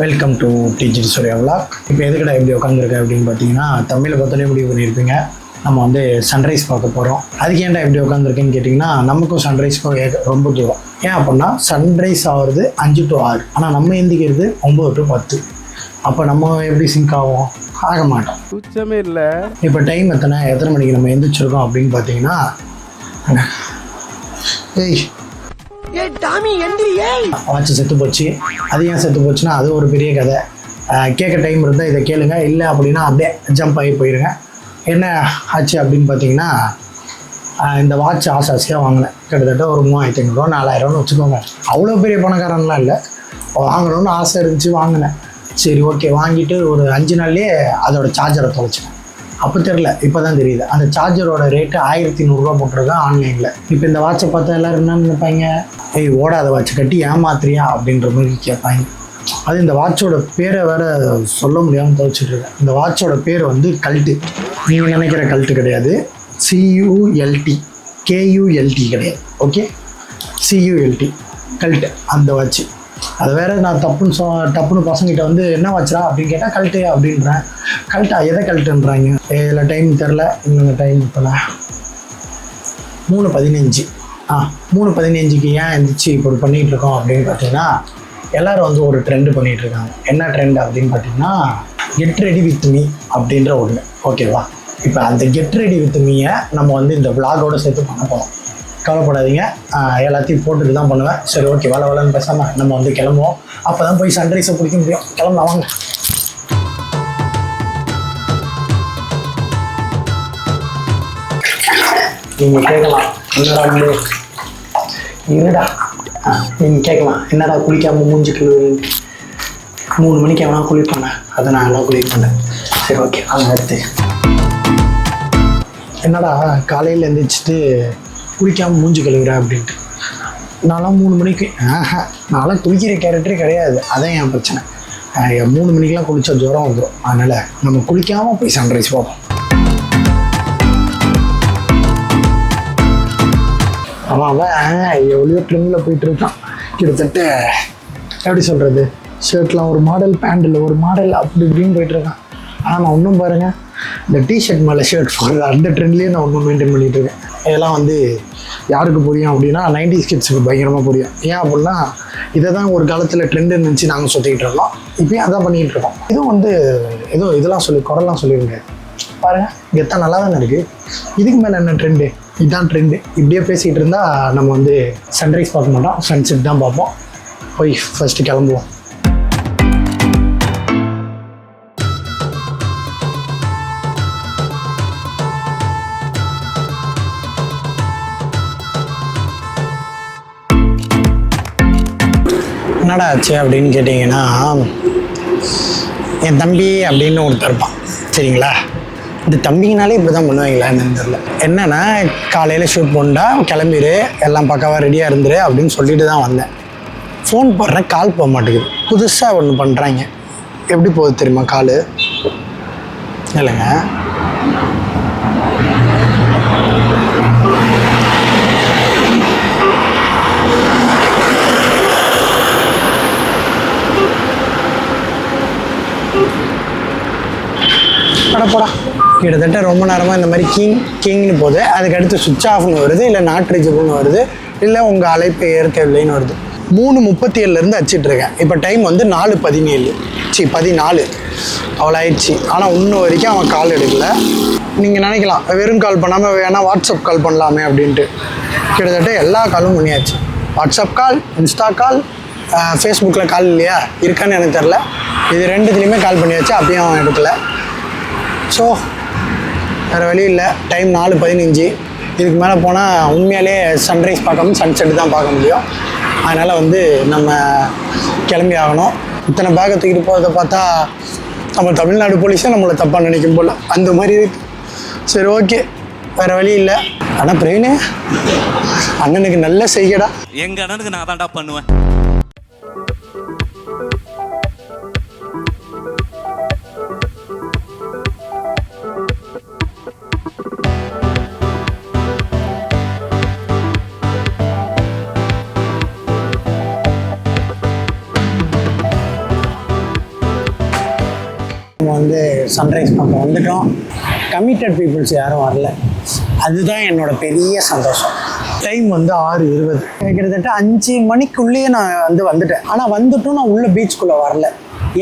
Welcome to digi Surya vlog. இப்போ எதுக்கடா எப்படி உட்காந்துருக்கேன் அப்படின்னு பார்த்தீங்கன்னா, தமிழை பார்த்தாலே முடிவு பண்ணியிருப்பீங்க. நம்ம வந்து சன்ரைஸ் பார்க்க போகிறோம். அதுக்கு ஏன்டா எப்படி உட்காந்துருக்கேன்னு கேட்டிங்கன்னா, நமக்கும் சன்ரைஸ்க்கும் ரொம்ப தூரம். ஏன் அப்படின்னா சன்ரைஸ் ஆகிறது 5 to 6, ஆனால் நம்ம எந்திக்கிறது 9 to 10. அப்போ நம்ம எப்படி சிங்க் ஆகும்? ஆக மாட்டோம். சுத்தமே இல்லை. இப்போ டைம் எத்தனை மணிக்கு நம்ம எந்திரிச்சிருக்கோம் அப்படின்னு பார்த்தீங்கன்னா, வாட்ச் செத்து போச்சு. அது ஏன் செத்து போச்சுன்னா அது ஒரு பெரிய கதை. கேட்க டைம் இருந்தால் இதை கேளுங்க, இல்லை அப்படின்னா அப்படியே ஜம்ப் ஆகி போயிடுங்க. என்ன ஆச்சு அப்படின்னு பார்த்தீங்கன்னா, இந்த வாட்ச் ஆசையாக வாங்கினேன். கிட்டத்தட்ட ஒரு 3500 4000 வச்சுக்கோங்க. அவ்வளோ பெரிய பணக்காரன்லாம் இல்லை, வாங்கணும்னு ஆசை இருந்துச்சு, வாங்கினேன். சரி ஓகே, வாங்கிட்டு ஒரு 5 நாள்லேயே அதோட சார்ஜரை தொலைச்சிட்டேன். அப்போ தெரில, இப்போ தான் தெரியுது. அந்த சார்ஜரோட ரேட்டு 1100 போட்டிருக்கேன் ஆன்லைனில். இப்போ இந்த வாட்சை பார்த்தா எல்லோரும் என்ன நினைப்பாங்க, ஓடாத வாட்சை கட்டி ஏமாத்துறியா அப்படின்ற மாதிரி கேட்பாங்க. அது இந்த வாட்சோட பேரை வேறு சொல்ல முடியாமல் துவச்சிட்ருக்கேன். இந்த வாட்சோட பேர் வந்து கல்ட்டு. நீங்கள் நினைக்கிற கல்ட்டு கிடையாது, CULT, KULT கிடையாது. ஓகே, CULT கல்ட்டு அந்த வாட்ச்சு. அது வேறு நான் டப்புன்னு பசங்கிட்ட வந்து என்ன வாட்சா அப்படின்னு கேட்டால் கல்ட்டு அப்படின்றேன். கல்ட்டா? எதை கல்ட்டுன்றாங்க. இதில் டைம் தெரில. இன்னும் டைம் இப்போ 3:15. 3:15க்கு ஏன் எந்திரிச்சு இப்போ பண்ணிகிட்டு இருக்கோம் அப்படின்னு பார்த்தீங்கன்னா, எல்லோரும் வந்து ஒரு ட்ரெண்டு பண்ணிகிட்ருக்காங்க. என்ன ட்ரெண்ட் அப்படின்னு பார்த்தீங்கன்னா, கெட் ரெடி வித் மீ அப்படின்ற ஒன்று. ஓகேவா? இப்போ அந்த கெட் ரெடி வித் மீயை நம்ம வந்து இந்த விளாகோட சேர்த்து பண்ண போகிறோம். கவலைப்படாதீங்க, எல்லாத்தையும் போட்டுட்டு தான் பண்ணுவேன். சரி ஓகே, வளன்னு பேசாமல் நம்ம வந்து கிளம்புவோம். அப்போ தான் போய் சன்ரைஸை பிடிக்க முடியும். கிளம்பலாம் வாங்க. நீங்கள் கேட்கலாம், என்னடா நீங்கள் கேட்கலாம், என்னடா குளிக்காமல் மூஞ்சி கழுவுறீங்க? 3 மணிக்கு எவனா குளிப்பானே, அதை நான் எல்லாம் குளிப்பேன். சரி ஓகே, அதை அடுத்து என்னடா காலையில் எழுந்திரிச்சிட்டு குளிக்காமல் மூஞ்சி கழுவுறேன் அப்படின்ட்டு. நான்லாம் 3 மணிக்கு நான்லாம் குளிக்கிற கேரக்டரே கிடையாது. அதான் என் பிரச்சனை. 3 மணிக்கெலாம் குளித்தா ஜுரம் வந்துடும். அதனால் நம்ம குளிக்காமல் போய் சன்ரைஸ் பார்ப்போம். அவன் எவ்வளோ ட்ரிம்மில் போயிட்டுருக்கான். கிட்டத்தட்ட எப்படி சொல்கிறது, ஷர்ட்லாம் ஒரு மாடல், பேண்டில் ஒரு மாடல், அப்படி இப்படின்னு போயிட்டுருக்கான். ஆனால் நான் இன்னும் பாருங்கள், இந்த டிஷர்ட் மேலே ஷர்ட் போடுறது அந்த ட்ரெண்ட்லேயே நான் இன்னும் மெயின்டைன் பண்ணிகிட்ருக்கேன். இதெல்லாம் வந்து யாருக்கு புரியும் அப்படின்னா, 90s கிட்ஸுக்கு பயங்கரமாக புரியும். ஏன் அப்படின்னா, இதை தான் ஒரு காலத்தில் ட்ரெண்டு இருந்துச்சு, நாங்கள் சுற்றிக்கிட்டு இருந்தோம். இப்போயும் அதான் பண்ணிகிட்டு இருக்கோம். இதுவும் வந்து இதெல்லாம் குறைலாம் சொல்லிடுங்க. பாருங்கள், கெத்தான் நல்லா தானே இருக்குது. இதுக்கு மேலே என்ன ட்ரெண்டு? இதுதான் ட்ரெண்டு. இப்படியே பேசிகிட்டு இருந்தால் நம்ம வந்து சன்ரைஸ் பார்க்க மாட்டோம், சன்செட் தான் பார்ப்போம். போய் ஃபஸ்ட்டு கிளம்புவோம். என்னடா ஆச்சு அப்படின்னு கேட்டிங்கன்னா, என் தம்பி அப்படின்னு ஒருத்தர் இருப்பான், சரிங்களா? இந்த தம்பிங்கனாலே இப்படி தான் பண்ணுவாங்களா என்னன்னு தெரியல. என்னென்னா, காலையில் ஷூட் போண்டா கிளம்பிடு, எல்லாம் பக்காவாக ரெடியாக இருந்துரு அப்படின்னு சொல்லிட்டு தான் வந்தேன். ஃபோன் போடுறேன், கால் போக மாட்டேங்குது. புதுசாக ஒன்று பண்ணுறாங்க. எப்படி போகுது தெரியுமா கால்? இல்லைங்க, போடா. கிட்டத்தட்ட ரொம்ப நேரமாக இந்த மாதிரி கிங்னு போகுது. அதுக்கடுத்து சுவிட்ச் ஆஃப்னு வருது, இல்லை நாட் ரீச்சபிள்னு வருது, இல்லை உங்கள் அழைப்பு ஏற்கவில்லைன்னு வருது. 3:37 அடிச்சிட்ருக்கேன். இப்போ டைம் வந்து 4:14 அவ்வளோ ஆயிடுச்சு. ஆனால் இன்னும் வரைக்கும் அவன் கால் எடுக்கலை. நீங்கள் நினைக்கலாம், வெறும் கால் பண்ணாமல் வேணால் வாட்ஸ்அப் கால் பண்ணலாமே அப்படின்ட்டு. கிட்டத்தட்ட எல்லா காலும் பண்ணியாச்சு. வாட்ஸ்அப் கால், இன்ஸ்டா கால், ஃபேஸ்புக்கில் கால் இல்லையா, இருக்கான்னு எனக்கு தெரில. இது 2துலேயுமே கால் பண்ணியாச்சு, அப்பயும் அவன் எடுக்கலை. ஸோ வேறு வழி இல்லை. டைம் 4:15. இதுக்கு மேலே போனால் உண்மையாலே சன்ரைஸ் பார்க்காம சன்செட் தான் பார்க்க முடியும். அதனால் வந்து நம்ம கிளம்பி ஆகணும். இத்தனை பேக்கை தூக்கிட்டு போகிறத பார்த்தா நம்ம தமிழ்நாடு போலீஸே நம்மளை தப்பாக நினைக்கும் போல் அந்த மாதிரி இருக்குது. சரி ஓகே, வேறு வழி இல்லை. ஆனால் பிரவீனே, அண்ணனுக்கு நல்ல செய்யடா. எங்கள் அண்ணனுக்கு நான் தான்டா பண்ணுவேன். வந்து சன்ரைஸ் பார்க்க வந்துட்டோம். கமிட்டட் பீப்புள்ஸ் யாரும் வரல, அதுதான் என்னோட பெரிய சந்தோஷம். டைம் வந்து 6:20, கிட்டத்தட்ட 5 மணிக்குள்ளேயே நான் வந்து வந்துட்டேன். ஆனால் வந்துட்டும் நான் உள்ள பீச்சுக்குள்ளே வரல.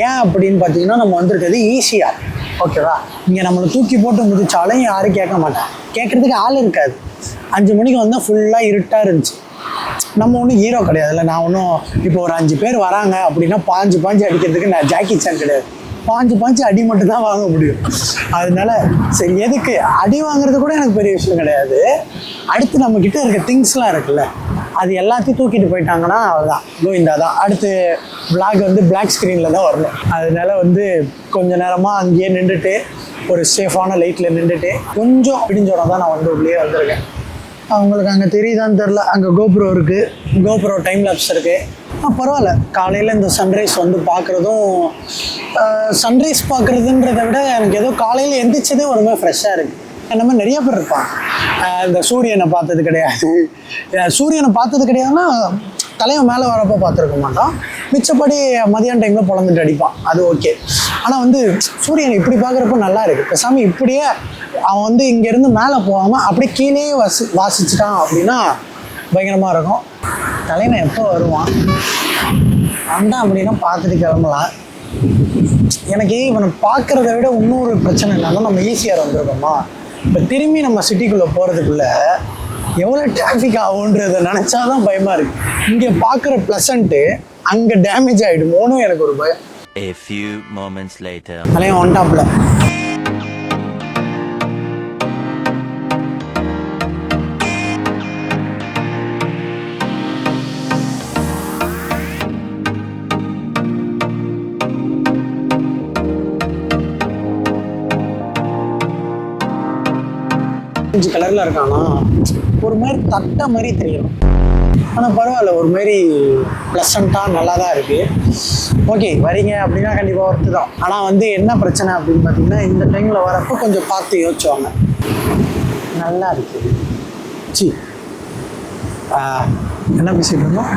ஏன் அப்படின்னு பார்த்தீங்கன்னா, நம்ம வந்திருக்கிறது ஈஸியாக, ஓகேவா? இங்கே நம்மளை தூக்கி போட்டு மிதிச்சாலும் யாரும் கேட்க மாட்டாங்க, கேட்குறதுக்கு ஆள் இருக்காது. 5 மணிக்கு வந்தால் ஃபுல்லாக இருட்டாக இருந்துச்சு. நம்ம ஒன்றும் ஹீரோ கிடையாதுல்ல. நான் ஒன்றும் இப்போ ஒரு 5 பேர் வராங்க அப்படின்னா பாஞ்சு அடிக்கிறதுக்கு நான் ஜாக்கி சான் கிடையாது. பாஞ்சு அடி மட்டும் தான் வாங்க முடியும். அதனால சரி, எதுக்கு அடி வாங்குறது கூட எனக்கு பெரிய விஷயம் கிடையாது. அடுத்து நம்ம கிட்ட இருக்க திங்ஸ்லாம் இருக்குல்ல, அது எல்லாத்தையும் தூக்கிட்டு போயிட்டாங்கன்னா அவ்வளோதான், கோவிந்தா தான். அடுத்து விளாக் வந்து பிளாக் ஸ்க்ரீனில் தான் வரணும். அதனால வந்து கொஞ்ச நேரமாக அங்கேயே நின்றுட்டு, ஒரு சேஃபான லைட்டில் நின்றுட்டு, கொஞ்சம் பிடிஞ்சோட தான் நான் வந்து உள்ளே வந்திருக்கேன். அவங்களுக்கு அங்கே தெரியுதான்னு தெரில, அங்கே கோப்ரோ இருக்குது, கோப்ரோ டைம் லேப்ஸ் இருக்குது. பரவாயில்ல, காலையில் இந்த சன்ரைஸ் வந்து பார்க்குறதும், சன்ரைஸ் பார்க்குறதுன்றதை விட எனக்கு ஏதோ காலையில் எந்திரிச்சதே ஒரு மாதிரி ஃப்ரெஷ்ஷாக இருக்குது. அந்த மாதிரி நிறைய பேர் இருப்பான். இந்த சூரியனை பார்த்தது கிடையாது, சூரியனை பார்த்தது கிடையாதுன்னா தலையை மேலே வரப்போ பார்த்துருக்க மாட்டான். மிச்சப்படி மதியான டைமில் பொழந்துட்டு அடிப்பான், அது ஓகே. ஆனால் வந்து சூரியனை இப்படி பார்க்குறப்ப நல்லா இருக்குது. பேசாமல் இப்படியே அவன் வந்து இங்கேருந்து மேலே போகாமல் அப்படியே கீழே வாசிச்சிட்டான் அப்படின்னா பயங்கரமாக இருக்கும். தலைவன் எப்போ வருவான் வந்தான் அப்படின்னா பார்த்துட்டு கிளம்பலாம். எனக்கு இவனை பார்க்குறத விட இன்னொரு பிரச்சனை என்னன்னா, நம்ம ஈஸியாக வந்துருக்கோமா, இப்போ திரும்பி நம்ம சிட்டிக்குள்ளே போகிறதுக்குள்ள எவ்வளோ டிராஃபிக் ஆகுன்றதை நினச்சா தான் பயமாக இருக்குது. இங்கே பார்க்குற ப்ளசண்ட்டு அங்கே டேமேஜ் ஆகிடுமோன்னு எனக்கு ஒரு பயம். A few moments later. தலைவன் ஒன் டாப்பில். கலரில் இருக்கானா, ஒரு மாதிரி தட்டை மாதிரி தெரியணும். ஆனால் பரவாயில்ல, ஒரு மாதிரி ப்ளசண்ட்டாக நல்லா தான் இருக்குது. ஓகே, வரீங்க அப்படின்னா கண்டிப்பாக ஒர்த்து தான். ஆனால் வந்து என்ன பிரச்சனை அப்படின்னு பார்த்தீங்கன்னா, இந்த டைமில் வரப்போ கொஞ்சம் பார்த்து யோசிச்சுவாங்க. நல்லா இருக்குது. என்ன பேசிகிட்டு இருந்தோம்?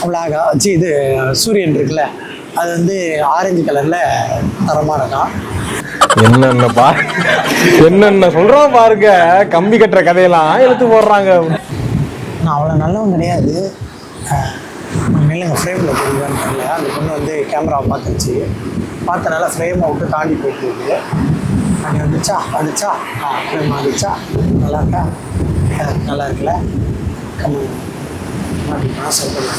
விளாகா இது சூரியன் இருக்குல்ல, அது வந்து ஆரஞ்சு கலரில் தரமாக இருக்கான். என்னென்ன சொல்றான் பாருங்க, கம்பி கட்டுற கதையெல்லாம் எடுத்து போடுறாங்க. நான் அவ்வளோ நல்லவன் கிடையாது. இல்லைங்க, ஃப்ரேமில் தெரியுதான்னு தெரியல. அந்த பொண்ணு வந்து கேமராவை பார்த்துச்சு, பார்த்தனால ஃப்ரேமை விட்டு தாண்டி போயிட்டு இருக்கு. அங்கே வந்துச்சா ஃப்ரேம் வந்துச்சா, நல்லா இருக்கா, நல்லா இருக்குல்ல, கம்மி அப்படின்னா சொல்லுங்கள்.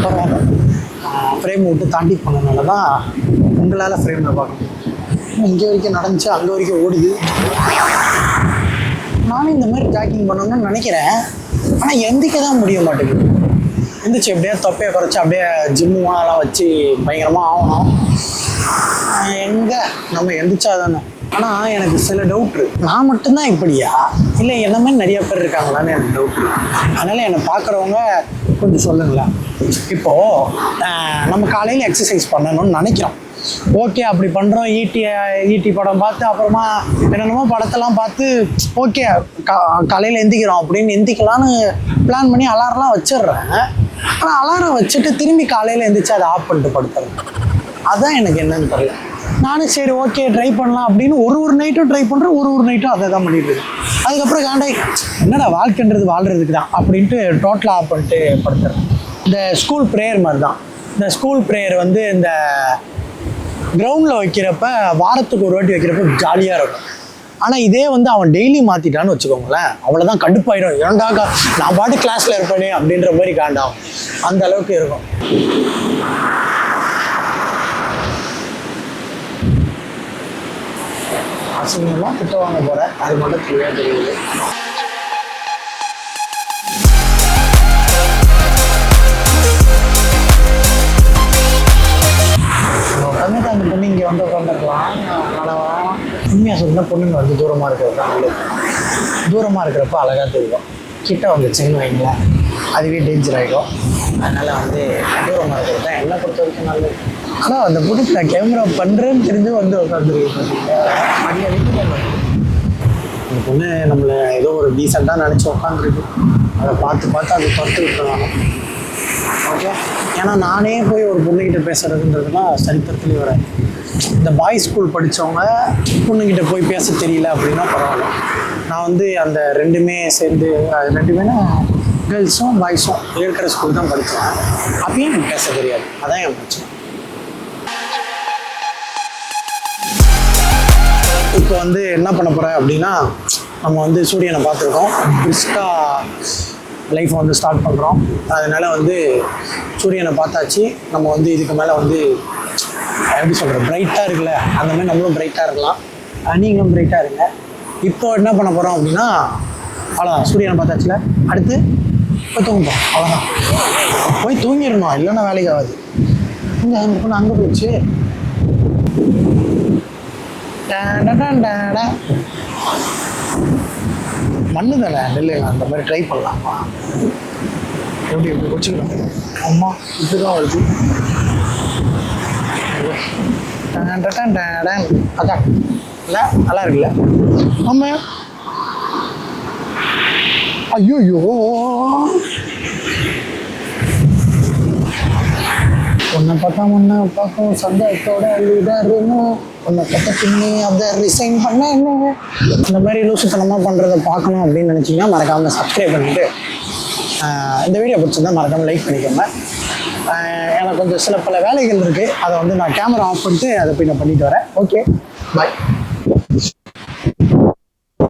பரவாயில்ல, ஃப்ரேமை விட்டு தாண்டி போனதுனால தான் உங்களால் ஃப்ரேமில் பார்க்க முடியும். இங்கே வரைக்கும் நடந்துச்சு, அங்கே வரைக்கும் ஓடுது. நானும் இந்த மாதிரி ட்ராக்கிங் பண்ணணும்னு நினைக்கிறேன், ஆனால் எந்திக்க தான் முடிய மாட்டேங்குது. எந்திரிச்சு எப்படியா தொப்பையை குறைச்சி அப்படியே ஜிம்முலாம் வச்சு பயங்கரமாக ஆகணும். எங்கே நம்ம எந்திரிச்சா தானே. ஆனால் எனக்கு சில டவுட்ரு, நான் மட்டும்தான் இப்படியா இல்லை என்ன மாதிரி நிறைய பேர் இருக்காங்களான்னு எனக்கு டவுட்ரு. அதனால் என்னை பார்க்குறவங்க கொஞ்சம் சொல்லுங்களேன். இப்போது நம்ம காலையில் எக்ஸசைஸ் பண்ணணும்னு நினைக்கிறோம், ஓகே, அப்படி பண்ணுறோம். ஈட்டி படம் பார்த்து அப்புறமா என்னென்னமோ படத்தெல்லாம் பார்த்து ஓகே காலையில் எந்திக்கிறோம் அப்படின்னு எந்திக்கலான்னு பிளான் பண்ணி அலாரம்லாம் வச்சிடுறேன். ஆனால் அலாரம் வச்சுட்டு திரும்பி காலையில் எந்திரிச்சு அதை ஆஃப் பண்ணிட்டு படுத்துறேன். அதுதான் எனக்கு என்னன்னு தெரியல. நானும் சரி ஓகே ட்ரை பண்ணலாம் அப்படின்னு ஒரு நைட்டும் ட்ரை பண்ணுறேன், ஒரு நைட்டும் அதை தான் பண்ணிட்டு இருக்கேன். அதுக்கப்புறம் காண்டாய் என்னடா வாழ்க்கைன்றது வாழ்கிறதுக்கு தான் அப்படின்ட்டு டோட்டலாக ஆஃப் பண்ணிட்டு படுத்துறேன். இந்த ஸ்கூல் ப்ரேயர் மாதிரி தான். இந்த ஸ்கூல் ப்ரேயர் வந்து இந்த கிரவுண்டில் வைக்கிறப்ப வாரத்துக்கு ஒரு வாட்டி வைக்கிறப்ப ஜாலியாக இருக்கும். ஆனால் இதே வந்து அவன் டெய்லி மாற்றிட்டான்னு வச்சுக்கோங்களேன், அவ்வளோதான் கடுப்பாயிடும். ஏண்டாக்கா நான் பாட்டு கிளாஸில் இருப்பேனே அப்படின்ற மாதிரி காண்டாகும், அந்த அளவுக்கு இருக்கும். அசிங்கமாக திட்ட வாங்க போகிறேன், அது மட்டும் தெளிவாக தெரியுது. உட்காந்து அந்த பொண்ணு இங்கே வந்து உட்காந்துருக்கலாம். அதனால் உண்மையாக சொல்லினா பொண்ணுங்க வந்து தூரமாக இருக்கிறது தான் நல்லது. தூரமாக இருக்கிறப்ப அழகாக தெரியும். கிட்ட வந்துச்சுன்னு வைங்களேன், அதுவே டேஞ்சர் ஆகிடும். அதனால் வந்து தூரமாக இருக்கிறது தான் என்னை பொறுத்த வரைக்கும் நல்லது. ஆனால் அந்த பொண்ணு நான் கேமரா பண்ணுறேன்னு தெரிஞ்சு வந்து உட்காந்துருக்கேன். மரியாதைக்கு அந்த பொண்ணு நம்மளை ஏதோ ஒரு டீசெண்டாக நினச்சி உட்காந்துருக்கு. அதை பார்த்து அதை துரத்து விட்டுருவாங்க. ஓகே, ஏன்னா நானே போய் ஒரு பொண்ணுக்கிட்ட பேசுறதுன்றதுலாம் சரித்திரத்துலேயே வராது. இந்த பாய்ஸ் ஸ்கூல் படித்தவங்க பொண்ணுக்கிட்ட போய் பேச தெரியல அப்படின்னா பரவாயில்ல. நான் வந்து அந்த ரெண்டுமே சேர்ந்து ரெண்டுமேனா கேர்ள்ஸும் பாய்ஸும் இருக்கிற ஸ்கூல் தான் படித்தேன். அப்பயும் எனக்கு பேச தெரியாது. அதான் என் பிரச்சனை. இப்போ வந்து என்ன பண்ண போகிறேன் அப்படின்னா, நம்ம வந்து சூரியனை பார்த்துருக்கோம், பிரிஸ்காக லைஃப்பை வந்து ஸ்டார்ட் பண்ணுறோம். அதனால் வந்து சூரியனை பார்த்தாச்சு. நம்ம வந்து இதுக்கு மேலே வந்து எப்படி சொல்கிறது, பிரைட்டாக இருக்குல்ல, அந்த மாதிரி நம்மளும் பிரைட்டாக இருக்கலாம். நீங்களும் பிரைட்டாக இருங்க. இப்போ என்ன பண்ண போகிறோம் அப்படின்னா, அவ்வளோதான், சூரியனை பார்த்தாச்சுல, அடுத்து போய் தூங்குவோம். அவ்வளோதான், போய் தூங்கிடணும், இல்லைன்னா வேலைக்கு ஆகாது. அந்த பொண்ணு அங்கே போயிடுச்சு. மண்ணு தானே, நெல் அந்த மாதிரி ட்ரை பண்ணலாம். எப்படி எப்படி வச்சுக்கிறோம். அம்மா இப்படிதான் வருது. அதான் இல்லை, நல்லா இருக்குல்ல. ஆமா, ஐயோ உன்னை பார்த்தா முன்ன பார்க்கும் சந்தோஷத்தோட அழுதாருன்னு, உன்னை பார்த்தா பின்னி அதை ரிசைன் பண்ண என்ன, இந்த மாதிரி லூசுத்தனமாக பண்ணுறதை பார்க்கணும் அப்படின்னு நினச்சிங்கன்னா மறக்காமல் சப்ஸ்கிரைப் பண்ணிவிட்டு இந்த வீடியோ பிடிச்சிருந்தா மறக்காமல் லைக் பண்ணிக்கோங்க. எனக்கு கொஞ்சம் சில பல வேலைகள் இருக்குது, அதை வந்து நான் கேமரா ஆஃப் பண்ணிட்டு அதை போய் நான் பண்ணிட்டு வரேன். ஓகே, பாய்.